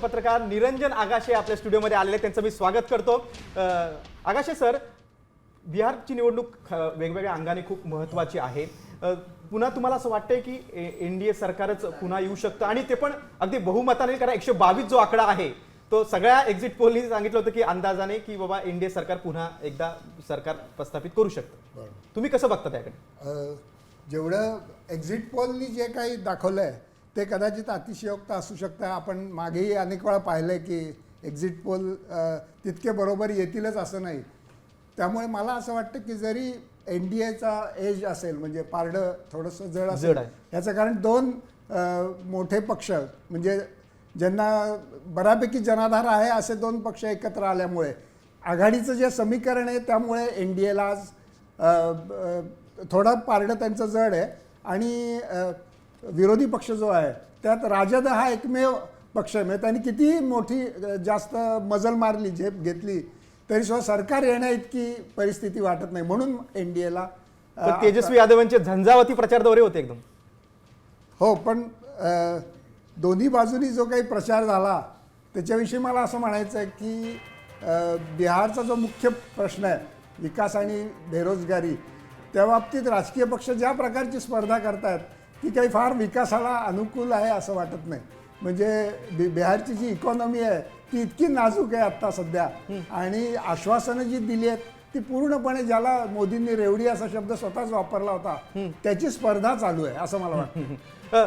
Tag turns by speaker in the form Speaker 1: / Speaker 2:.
Speaker 1: पत्रकार निरंजन आगाशे आपल्या स्टुडिओमध्ये आलेले, त्यांचं मी स्वागत करतो। आगाशे सर, बिहारची निवडणूक वेगवेगळ्या अंगाने खूप महत्त्वाची आहे। पुन्हा तुम्हाला असं वाटतंय की एनडीए सरकारच पुन्हा येऊ शकतं आणि ते पण अगदी बहुमताने, कारण 122 जो आकडा आहे तो सगळ्या एक्झिट पोलनी सांगितलं होतं की अंदाजाने की बाबा एनडीए सरकार पुन्हा एकदा सरकार प्रस्थापित करू शकतं। तुम्ही कसं बघता त्याकडे?
Speaker 2: जेवढं एक्झिट पोलनी जे काही दाखवलंय ते कदाचित अतिशयोक्त असू शकतं। आपण मागेही अनेक वेळा पाहिलंय की एक्झिट पोल तितके बरोबर येतीलच असं नाही। त्यामुळे मला असं वाटतं की जरी एनडीएचा एज असेल, म्हणजे पारडं थोडंसं जड असेल, याचं कारण दोन मोठे पक्ष, म्हणजे ज्यांना बऱ्यापैकी जनाधार आहे असे दोन पक्ष एकत्र आल्यामुळे आघाडीचं जे समीकरण आहे त्यामुळे एनडीएला आज थोडं पारडं त्यांचं जड आहे। आणि विरोधी पक्ष जो आहे त्यात राजद हा एकमेव पक्ष आहे, म्हणजे त्यांनी किती मोठी जास्त मजल मारली, झेप घेतली तरी सुद्धा सरकार येण्या इतकी परिस्थिती वाटत नाही। म्हणून एनडीएला
Speaker 1: तेजस्वी यादवांचे झंझावाती प्रचार दौरे होते एकदम।
Speaker 2: हो, पण दोन्ही बाजूनी जो काही प्रचार झाला त्याच्याविषयी मला असं म्हणायचं आहे की बिहारचा जो मुख्य प्रश्न आहे विकास आणि बेरोजगारी, त्या बाबतीत राजकीय पक्ष ज्या प्रकारची स्पर्धा करतात ती काही फार विकासाला अनुकूल आहे असं वाटत नाही। म्हणजे बिहारची जी इकॉनॉमी आहे ती इतकी नाजूक आहे आत्ता सध्या, आणि आश्वासनं जी दिली आहेत ती पूर्णपणे, ज्याला मोदींनी रेवडी असा शब्द स्वतःच वापरला होता, त्याची स्पर्धा चालू आहे असं मला वाटतं।